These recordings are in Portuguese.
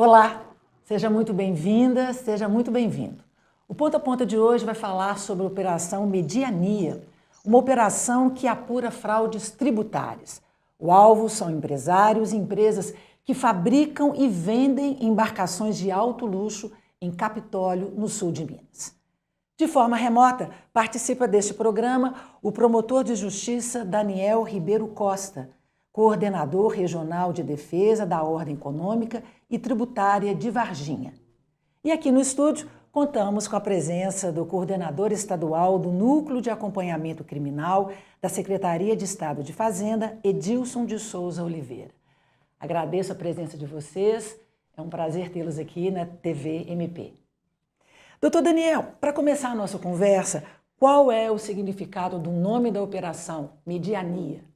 Olá, seja muito bem-vinda, seja muito bem-vindo. O Ponto a Ponta de hoje vai falar sobre a Operação Mediania, uma operação que apura fraudes tributárias. O alvo são empresários e empresas que fabricam e vendem embarcações de alto luxo em Capitólio, no sul de Minas. De forma remota, participa deste programa o promotor de justiça Daniel Ribeiro Costa, coordenador regional de defesa da Ordem Econômica e Tributária de Varginha. E aqui no estúdio contamos com a presença do coordenador estadual do Núcleo de Acompanhamento Criminal da Secretaria de Estado de Fazenda, Edilson de Souza Oliveira. Agradeço a presença de vocês, é um prazer tê-los aqui na TV MP. Doutor Daniel, para começar a nossa conversa, qual é o significado do nome da operação, Mediania?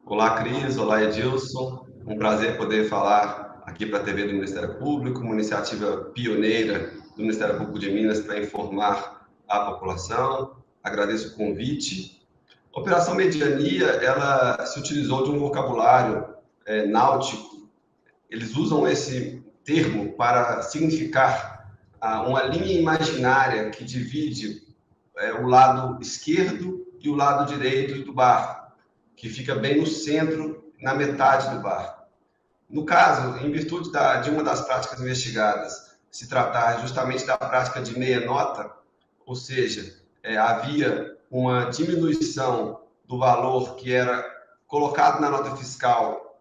Olá, Cris. Olá, Edilson. Um prazer poder falar aqui para a TV do Ministério Público, uma iniciativa pioneira do Ministério Público de Minas para informar a população. Agradeço o convite. A Operação Mediania, ela se utilizou de um vocabulário náutico. Eles usam esse termo para significar uma linha imaginária que divide o lado esquerdo e o lado direito do barco, que fica bem no centro, na metade do barco. No caso, em virtude de uma das práticas investigadas se tratar justamente da prática de meia nota, ou seja, havia uma diminuição do valor que era colocado na nota fiscal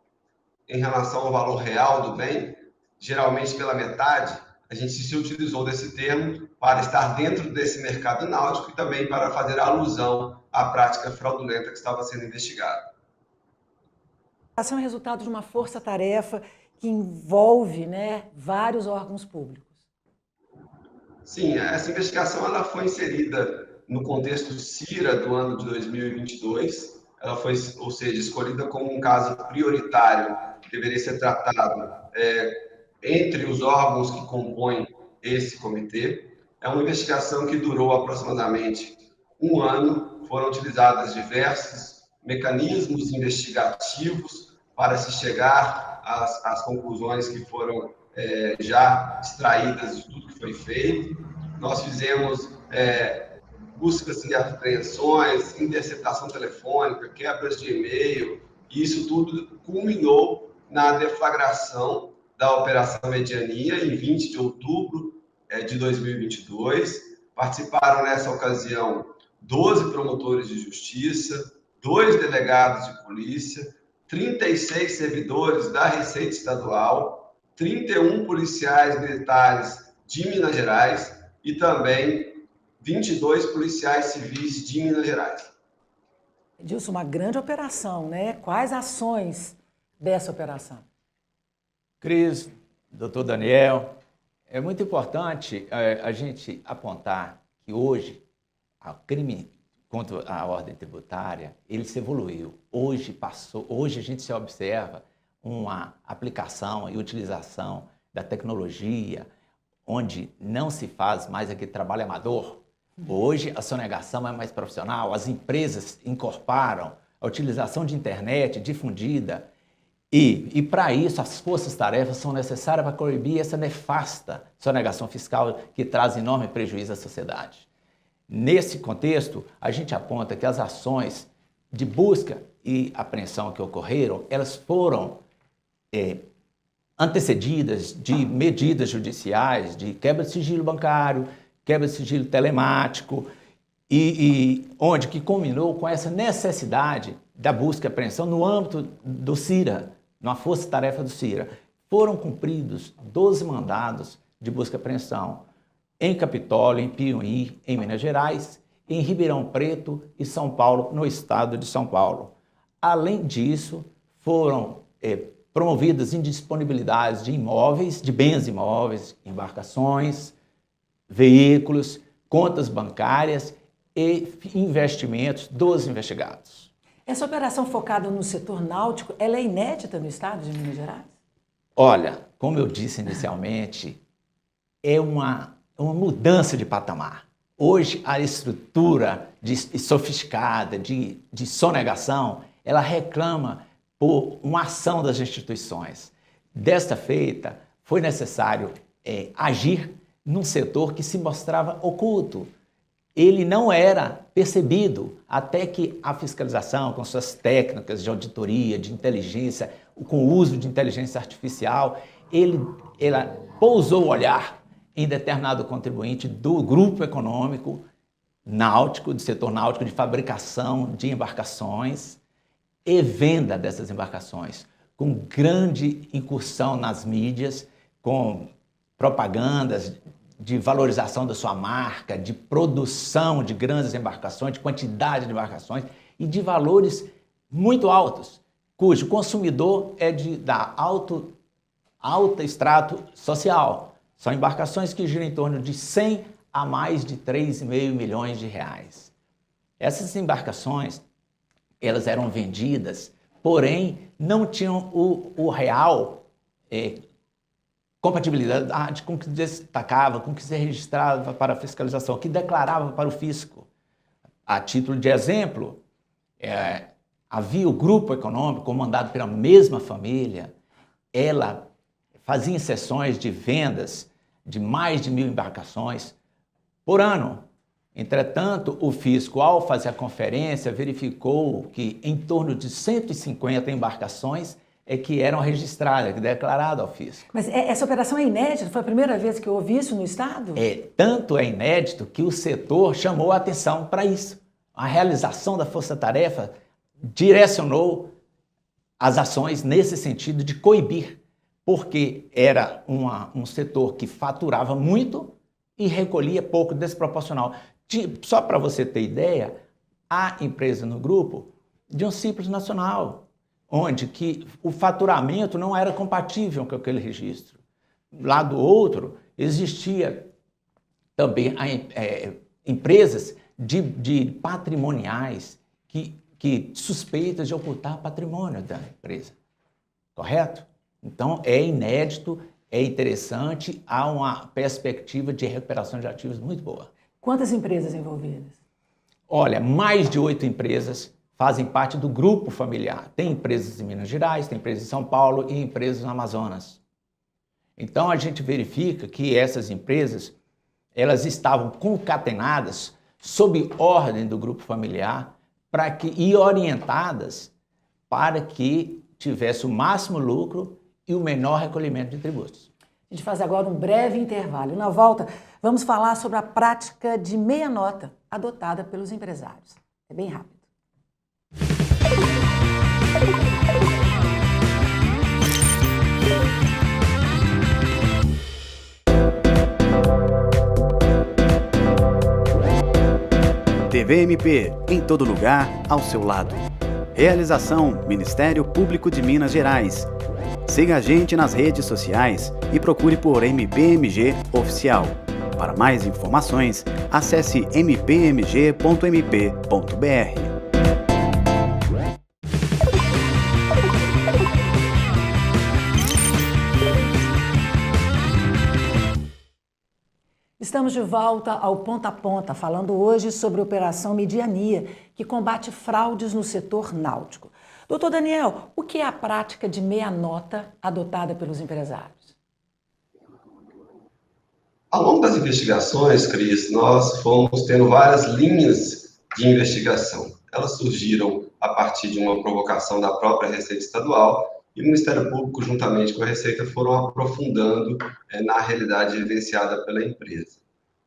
em relação ao valor real do bem, geralmente pela metade, a gente se utilizou desse termo para estar dentro desse mercado náutico e também para fazer alusão à prática fraudulenta que estava sendo investigada. A ação é resultado de uma força-tarefa que envolve, vários órgãos públicos. Sim, essa investigação ela foi inserida no contexto CIRA do ano de 2022. Ela foi, ou seja, escolhida como um caso prioritário que deveria ser tratado entre os órgãos que compõem esse comitê. É uma investigação que durou aproximadamente um ano. Foram utilizados diversos mecanismos investigativos para se chegar às conclusões que foram já extraídas de tudo que foi feito. Nós fizemos buscas e apreensões, interceptação telefônica, quebras de e-mail, e isso tudo culminou na deflagração da Operação Mediania em 20 de outubro de 2022. Participaram nessa ocasião 12 promotores de justiça, 2 delegados de polícia, 36 servidores da Receita Estadual, 31 policiais militares de Minas Gerais e também 22 policiais civis de Minas Gerais. Edilson, uma grande operação, né? Quais ações dessa operação? Cris, doutor Daniel, é muito importante a gente apontar que hoje o crime contra a ordem tributária, ele se evoluiu. Hoje a gente se observa uma aplicação e utilização da tecnologia, onde não se faz mais aquele trabalho amador. Hoje a sonegação é mais profissional, as empresas incorporam a utilização de internet difundida e para isso as forças-tarefas são necessárias para coibir essa nefasta sonegação fiscal que traz enorme prejuízo à sociedade. Nesse contexto, a gente aponta que as ações de busca e apreensão que ocorreram, elas foram antecedidas de medidas judiciais, de quebra de sigilo bancário, quebra de sigilo telemático, onde que culminou com essa necessidade da busca e apreensão no âmbito do CIRA, na força-tarefa do CIRA. Foram cumpridos 12 mandados de busca e apreensão em Capitólio, em Piauí, em Minas Gerais, em Ribeirão Preto e São Paulo, no estado de São Paulo. Além disso, foram promovidas indisponibilidades de imóveis, de bens imóveis, embarcações, veículos, contas bancárias e investimentos dos investigados. Essa operação focada no setor náutico, ela é inédita no estado de Minas Gerais? Olha, como eu disse inicialmente, é uma mudança de patamar. Hoje, a estrutura sofisticada de sonegação, ela reclama por uma ação das instituições. Desta feita, foi necessário agir num setor que se mostrava oculto. Ele não era percebido até que a fiscalização, com suas técnicas de auditoria, de inteligência, com o uso de inteligência artificial, ela pousou o olhar em determinado contribuinte do grupo econômico náutico, do setor náutico, de fabricação de embarcações e venda dessas embarcações, com grande incursão nas mídias, com propagandas de valorização da sua marca, de produção de grandes embarcações, de quantidade de embarcações e de valores muito altos, cujo consumidor é da alto extrato social. São embarcações que giram em torno de 100 a mais de 3,5 milhões de reais. Essas embarcações, elas eram vendidas, porém não tinham o real compatibilidade com o que destacava, com o que se registrava para a fiscalização, que declarava para o fisco. A título de exemplo, havia o grupo econômico comandado pela mesma família, ela fazia sessões de vendas de mais de 1.000 embarcações por ano. Entretanto, o fisco, ao fazer a conferência, verificou que em torno de 150 embarcações que eram registradas, que declaradas ao fisco. Mas essa operação é inédita? Foi a primeira vez que eu ouvi isso no Estado? Tanto é inédito que o setor chamou a atenção para isso. A realização da força-tarefa direcionou as ações nesse sentido de coibir, porque era um setor que faturava muito e recolhia pouco, desproporcional. Só para você ter ideia, há empresa no grupo de um Simples Nacional, onde que o faturamento não era compatível com aquele registro. Lá do outro, existia também empresas de patrimoniais que suspeitas de ocultar patrimônio da empresa. Correto? Então, é inédito, é interessante, há uma perspectiva de recuperação de ativos muito boa. Quantas empresas envolvidas? Olha, mais de 8 empresas fazem parte do grupo familiar. Tem empresas em Minas Gerais, tem empresas em São Paulo e empresas no Amazonas. Então, a gente verifica que essas empresas, elas estavam concatenadas sob ordem do grupo familiar e orientadas para que tivesse o máximo lucro e o menor recolhimento de tributos. A gente faz agora um breve intervalo. Na volta, vamos falar sobre a prática de meia nota adotada pelos empresários. É bem rápido. TV MP, em todo lugar, ao seu lado. Realização Ministério Público de Minas Gerais. Siga a gente nas redes sociais e procure por MPMG Oficial. Para mais informações, acesse mpmg.mp.br. Estamos de volta ao Ponta a Ponta, falando hoje sobre a Operação Mediania, que combate fraudes no setor náutico. Doutor Daniel, o que é a prática de meia nota adotada pelos empresários? Ao longo das investigações, Cris, nós fomos tendo várias linhas de investigação. Elas surgiram a partir de uma provocação da própria Receita Estadual e o Ministério Público, juntamente com a Receita, foram aprofundando na realidade vivenciada pela empresa.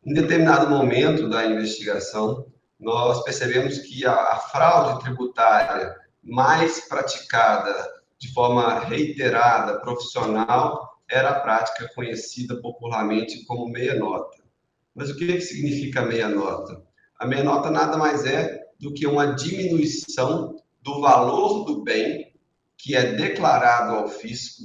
Em determinado momento da investigação, nós percebemos que a fraude tributária mais praticada de forma reiterada, profissional, era a prática conhecida popularmente como meia nota. Mas o que significa meia nota? A meia nota nada mais é do que uma diminuição do valor do bem que é declarado ao fisco,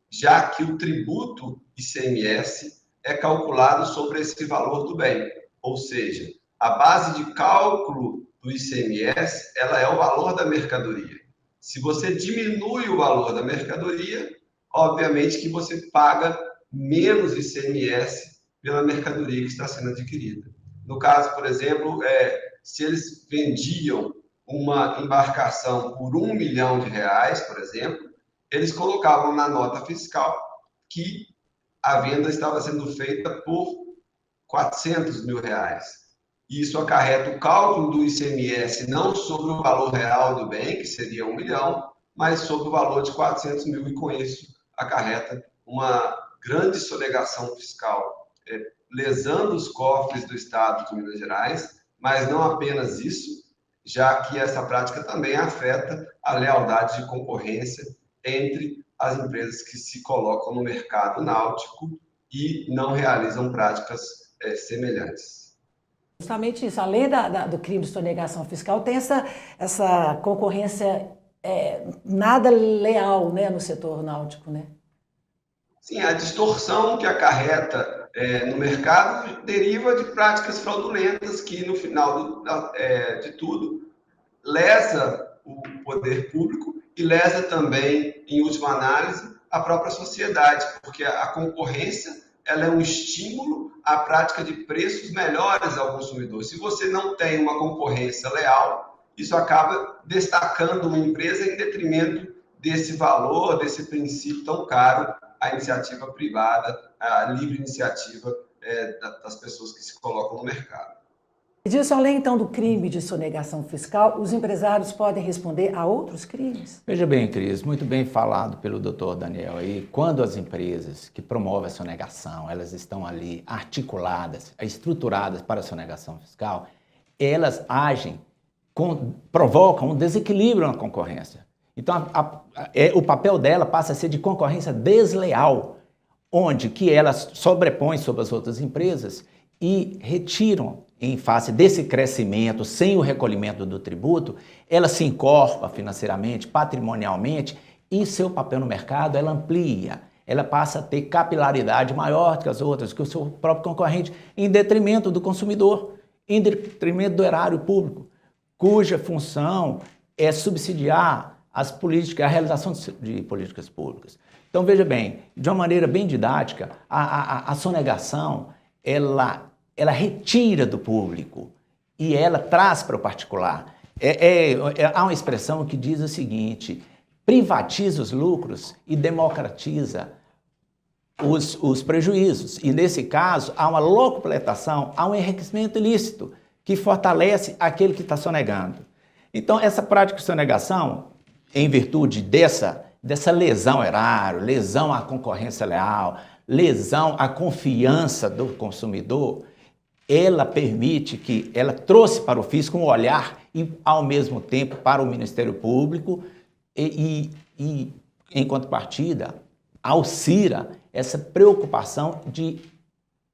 já que o tributo ICMS é calculado sobre esse valor do bem. Ou seja, a base de cálculo do ICMS, ela é o valor da mercadoria. Se você diminui o valor da mercadoria, obviamente que você paga menos ICMS pela mercadoria que está sendo adquirida. No caso, por exemplo, se eles vendiam uma embarcação por R$1 milhão, por exemplo, eles colocavam na nota fiscal que a venda estava sendo feita por R$400 mil. Isso acarreta o cálculo do ICMS não sobre o valor real do bem, que seria 1 milhão, mas sobre o valor de 400 mil, e com isso acarreta uma grande sonegação fiscal, lesando os cofres do Estado de Minas Gerais, mas não apenas isso, já que essa prática também afeta a lealdade de concorrência entre as empresas que se colocam no mercado náutico e não realizam práticas semelhantes. Justamente isso, além do crime de sonegação fiscal, tem essa concorrência nada leal, né, no setor náutico, né? Sim, a distorção que acarreta no mercado deriva de práticas fraudulentas que, no final de tudo, lesa o poder público e lesa também, em última análise, a própria sociedade, porque a concorrência ela é um estímulo à prática de preços melhores ao consumidor. Se você não tem uma concorrência leal, isso acaba destacando uma empresa em detrimento desse valor, desse princípio tão caro à iniciativa privada, à livre iniciativa das pessoas que se colocam no mercado. Disso, além então do crime de sonegação fiscal, os empresários podem responder a outros crimes? Veja bem, Cris, muito bem falado pelo Dr. Daniel aí. Quando as empresas que promovem a sonegação, elas estão ali articuladas, estruturadas para a sonegação fiscal, elas agem, provocam um desequilíbrio na concorrência. Então, o papel dela passa a ser de concorrência desleal, onde que elas sobrepõem sobre as outras empresas e retiram, em face desse crescimento, sem o recolhimento do tributo, ela se encorpa financeiramente, patrimonialmente, e seu papel no mercado ela amplia. Ela passa a ter capilaridade maior que as outras, que o seu próprio concorrente, em detrimento do consumidor, em detrimento do erário público, cuja função é subsidiar as políticas, a realização de políticas públicas. Então, veja bem, de uma maneira bem didática, a sonegação, ela retira do público e ela traz para o particular. Há uma expressão que diz o seguinte: privatiza os lucros e democratiza os prejuízos. E, nesse caso, há uma locupletação, há um enriquecimento ilícito que fortalece aquele que está sonegando. Então, essa prática de sonegação, em virtude dessa lesão ao erário, lesão à concorrência leal, lesão à confiança do consumidor, ela permite que ela trouxe para o fisco um olhar e, ao mesmo tempo, para o Ministério Público e em contrapartida, auxilia essa preocupação de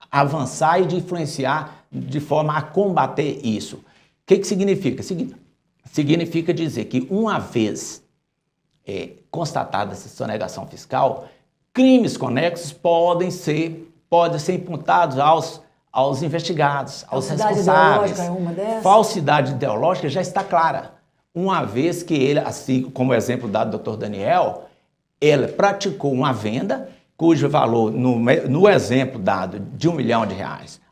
avançar e de influenciar de forma a combater isso. O que significa? Significa dizer que, uma vez constatada essa sonegação fiscal, crimes conexos podem ser imputados aos investigados, aos responsáveis. Falsidade ideológica é uma dessas? Falsidade ideológica já está clara. Uma vez que ele, assim como o exemplo dado do Dr. Daniel, ele praticou uma venda cujo valor, no exemplo dado, de R$1 milhão,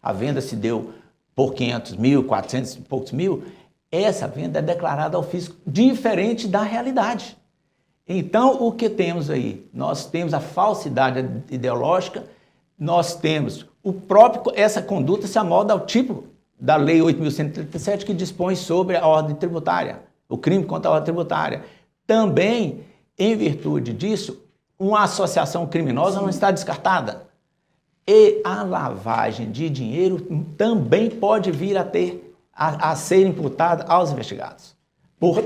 a venda se deu por 500 mil, 400 e poucos mil, essa venda é declarada ao fisco diferente da realidade. Então, o que temos aí? Nós temos a falsidade ideológica, nós temos essa conduta se amolda ao tipo da Lei 8.137, que dispõe sobre a ordem tributária, o crime contra a ordem tributária. Também, em virtude disso, uma associação criminosa não está descartada. E a lavagem de dinheiro também pode vir a ser imputada aos investigados.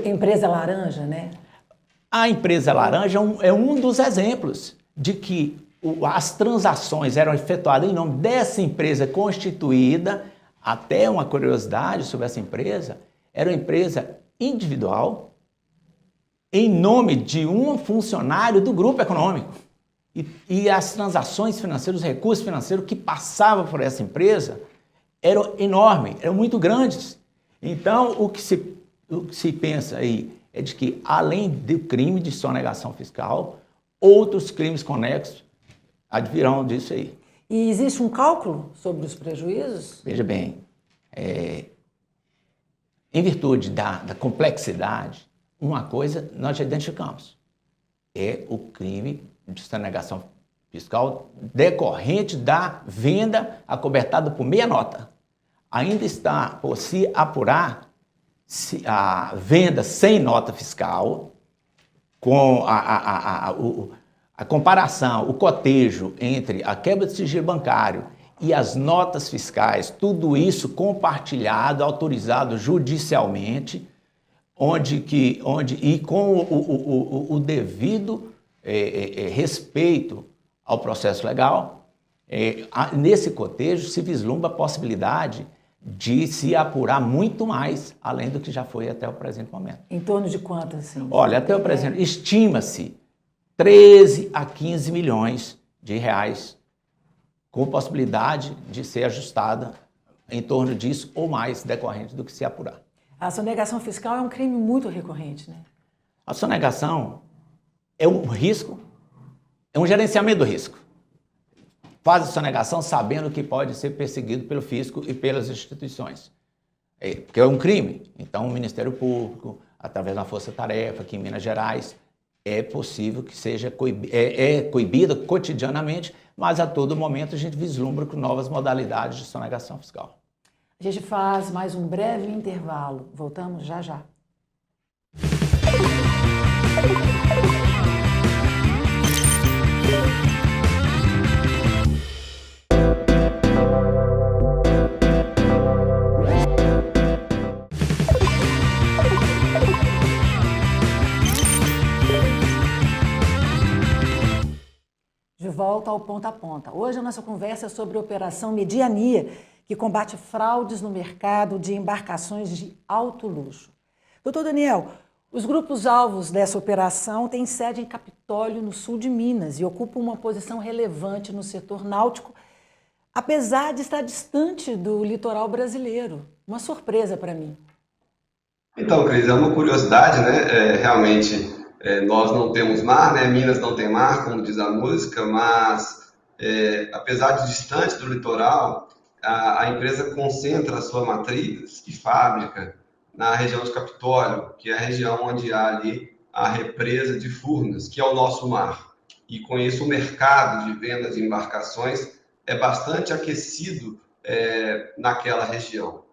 Empresa laranja, né? A empresa laranja é um dos exemplos de que as transações eram efetuadas em nome dessa empresa constituída. Até uma curiosidade sobre essa empresa: era uma empresa individual em nome de um funcionário do grupo econômico. E as transações financeiras, os recursos financeiros que passavam por essa empresa eram enormes, eram muito grandes. Então, o que se pensa aí é de que, além do crime de sonegação fiscal, outros crimes conexos advirão disso aí. E existe um cálculo sobre os prejuízos? Veja bem, em virtude da complexidade, uma coisa nós já identificamos. é o crime de sonegação fiscal decorrente da venda acobertada por meia nota. Ainda está por se apurar a venda sem nota fiscal, com a comparação, o cotejo entre a quebra de sigilo bancário e as notas fiscais, tudo isso compartilhado, autorizado judicialmente, e com o devido respeito ao processo legal, nesse cotejo se vislumbra a possibilidade de se apurar muito mais, além do que já foi até o presente momento. Em torno de quanto, assim? Olha, até o presente, estima-se 13 a 15 milhões de reais, com possibilidade de ser ajustada em torno disso ou mais, decorrente do que se apurar. A sonegação fiscal é um crime muito recorrente, né? A sonegação é um risco, é um gerenciamento do risco. Faz a sonegação sabendo que pode ser perseguido pelo fisco e pelas instituições. Porque é um crime. Então, o Ministério Público, através da Força Tarefa, aqui em Minas Gerais, é possível que seja coibida cotidianamente, mas a todo momento a gente vislumbra com novas modalidades de sonegação fiscal. A gente faz mais um breve intervalo. Voltamos já já. De volta ao Ponta a Ponta. Hoje a nossa conversa é sobre a Operação Mediania, que combate fraudes no mercado de embarcações de alto luxo. Doutor Daniel, os grupos alvos dessa operação têm sede em Capitólio, no sul de Minas, e ocupam uma posição relevante no setor náutico, apesar de estar distante do litoral brasileiro. Uma surpresa para mim. Então, Cris, é uma curiosidade, né? Realmente, nós não temos mar, né? Minas não tem mar, como diz a música, mas apesar de distante do litoral, a empresa concentra a sua matriz e fábrica na região de Capitólio, que é a região onde há ali a represa de Furnas, que é o nosso mar. E com isso o mercado de venda de embarcações é bastante aquecido naquela região.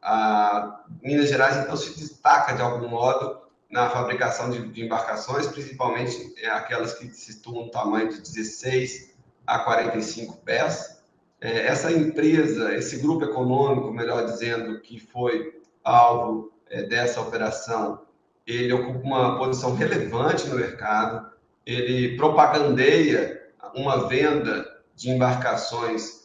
A Minas Gerais, então, se destaca de algum modo na fabricação de embarcações, principalmente aquelas que se situam no tamanho de 16 a 45 pés. Essa empresa, esse grupo econômico, melhor dizendo, que foi alvo dessa operação, ele ocupa uma posição relevante no mercado, ele propagandeia uma venda de embarcações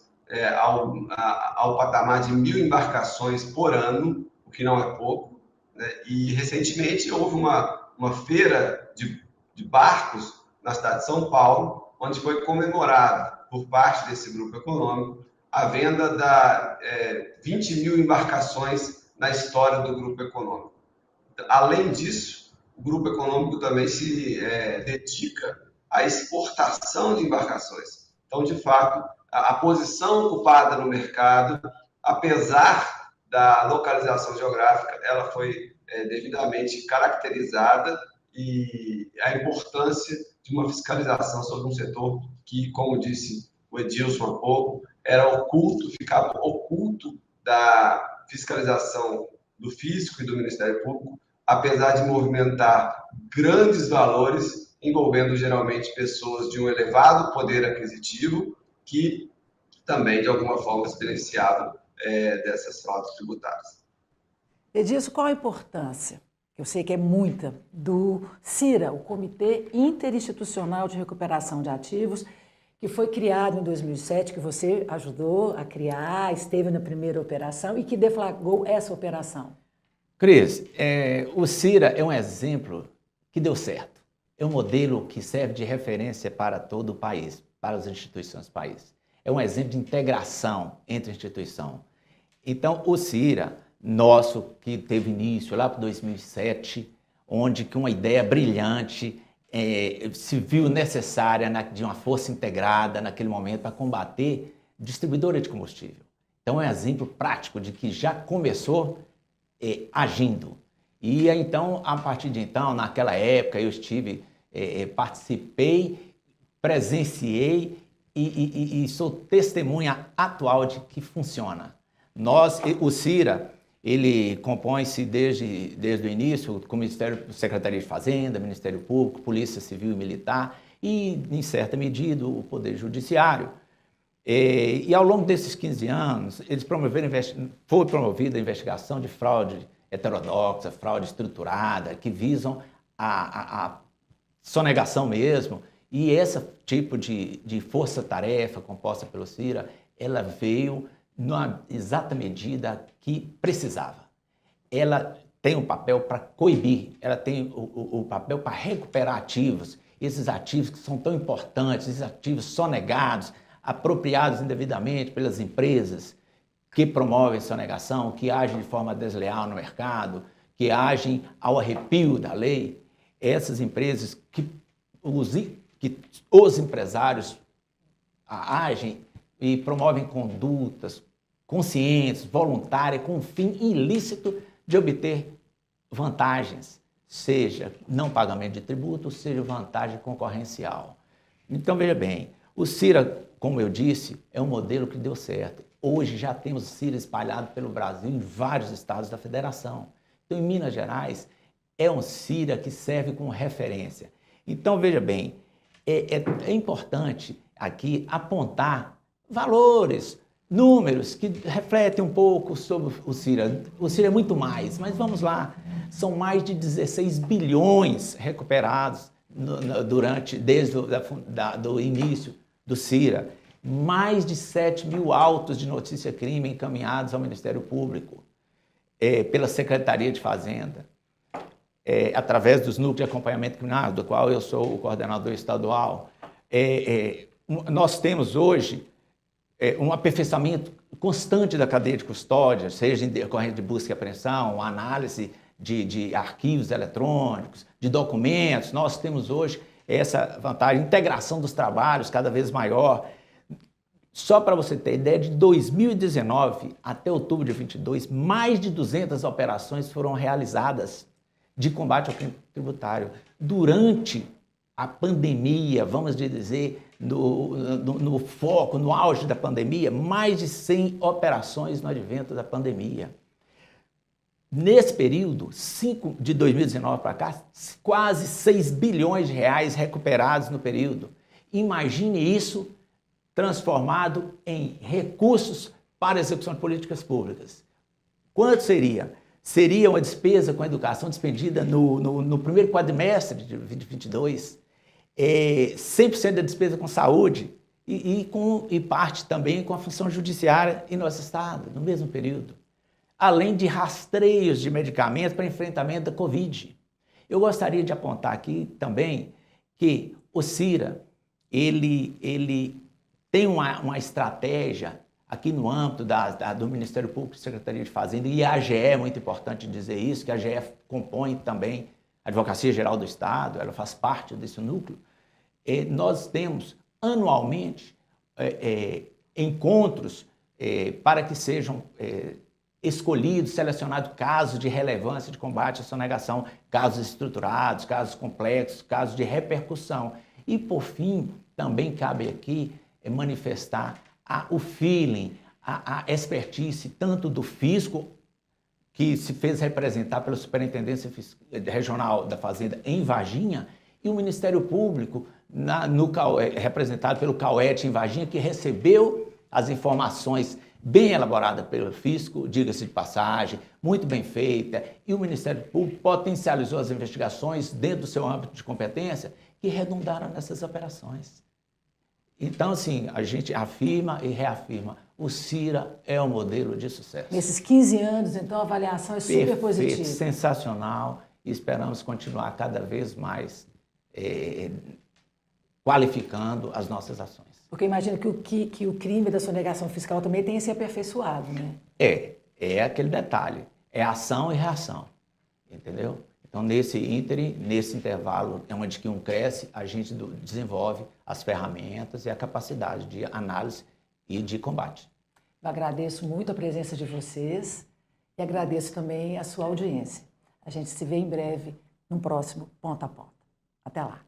ao patamar de 1.000 embarcações por ano, o que não é pouco, né? E recentemente houve uma feira de barcos na cidade de São Paulo, onde foi comemorado por parte desse grupo econômico a venda da 20.000 embarcações na história do grupo econômico. Além disso, o grupo econômico também se dedica à exportação de embarcações. Então, de fato, a posição ocupada no mercado, apesar da localização geográfica, ela foi devidamente caracterizada, e a importância de uma fiscalização sobre um setor que, como disse o Edilson há pouco, era oculto, ficava oculto da fiscalização do fisco e do Ministério Público, apesar de movimentar grandes valores, envolvendo geralmente pessoas de um elevado poder aquisitivo, que também, de alguma forma, se beneficiavam dessas fraudes tributárias. Edilson, qual a importância, eu sei que é muita, do CIRA, o Comitê Interinstitucional de Recuperação de Ativos, que foi criado em 2007, que você ajudou a criar, esteve na primeira operação e que deflagrou essa operação? Cris, o CIRA é um exemplo que deu certo. É um modelo que serve de referência para todo o país, para as instituições do país. É um exemplo de integração entre instituição. Então, o CIRA, nosso, que teve início lá para 2007, onde com uma ideia brilhante se viu necessária de uma força integrada naquele momento para combater distribuidora de combustível. Então, é um exemplo prático de que já começou agindo. E então, a partir de então, naquela época, eu estive participei, presenciei e sou testemunha atual de que funciona. O CIRA, ele compõe-se desde o início com o Ministério, Secretaria de Fazenda, Ministério Público, Polícia Civil e Militar e, em certa medida, o Poder Judiciário. E ao longo desses 15 anos, foi promovida a investigação de fraude heterodoxa, fraude estruturada, que visam a sonegação mesmo. E esse tipo de força-tarefa composta pelo CIRA, ela veio na exata medida que precisava. Ela tem um papel para coibir, ela tem o papel para recuperar ativos, esses ativos que são tão importantes, esses ativos sonegados, apropriados indevidamente pelas empresas que promovem sonegação, que agem de forma desleal no mercado, que agem ao arrepio da lei. Essas empresas que os empresários agem e promovem condutas conscientes, voluntárias, com o fim ilícito de obter vantagens, seja não pagamento de tributo, seja vantagem concorrencial. Então, veja bem, o CIRA, como eu disse, é um modelo que deu certo. Hoje já temos CIRA espalhado pelo Brasil, em vários estados da federação. Então, em Minas Gerais, é um CIRA que serve como referência. Então, veja bem, é importante aqui apontar valores, números que refletem um pouco sobre o CIRA. O CIRA é muito mais, mas vamos lá. São mais de 16 bilhões recuperados desde o início do CIRA. Mais de 7 mil autos de notícia-crime encaminhados ao Ministério Público, pela Secretaria de Fazenda, através dos núcleos de acompanhamento criminal, do qual eu sou o coordenador estadual. Nós temos hoje um aperfeiçoamento constante da cadeia de custódia, seja em decorrência de busca e apreensão, análise de arquivos eletrônicos, de documentos. Nós temos hoje essa vantagem, integração dos trabalhos cada vez maior. Só para você ter ideia, de 2019 até outubro de 2022, mais de 200 operações foram realizadas de combate ao crime tributário. Durante a pandemia, vamos dizer, no foco, no auge da pandemia, mais de 100 operações no advento da pandemia. Nesse período, de 2019 para cá, quase 6 bilhões de reais recuperados no período. Imagine isso transformado em recursos para a execução de políticas públicas. Quanto seria? Seria uma despesa com a educação despendida no primeiro quadrimestre de 2022, 100% da despesa com saúde e parte também com a função judiciária em nosso estado, no mesmo período. Além de rastreios de medicamentos para enfrentamento da Covid. Eu gostaria de apontar aqui também que o CIRA, ele tem uma estratégia aqui no âmbito do Ministério Público e Secretaria de Fazenda, e a AGE, é muito importante dizer isso, que a AGE compõe também a Advocacia Geral do Estado, ela faz parte desse núcleo. Nós temos anualmente encontros para que sejam escolhidos, selecionados casos de relevância de combate à sonegação, casos estruturados, casos complexos, casos de repercussão. E, por fim, também cabe aqui manifestar o feeling, a expertise, tanto do fisco, que se fez representar pela Superintendência Regional da Fazenda em Varginha, e o Ministério Público, representado pelo CAUET em Varginha, que recebeu as informações bem elaborada pelo fisco, diga-se de passagem, muito bem feita, e o Ministério Público potencializou as investigações dentro do seu âmbito de competência que redundaram nessas operações. Então, assim, a gente afirma e reafirma, o CIRA é um modelo de sucesso. Nesses 15 anos, então, a avaliação é super positiva. Sensacional, e esperamos continuar cada vez mais qualificando as nossas ações. Porque eu imagino que o crime da sonegação fiscal também tenha se aperfeiçoado, né? É aquele detalhe, é ação e reação, entendeu? Então, nesse intervalo, onde que um cresce, a gente desenvolve as ferramentas e a capacidade de análise e de combate. Eu agradeço muito a presença de vocês e agradeço também a sua audiência. A gente se vê em breve, num próximo Ponta a Ponta. Até lá.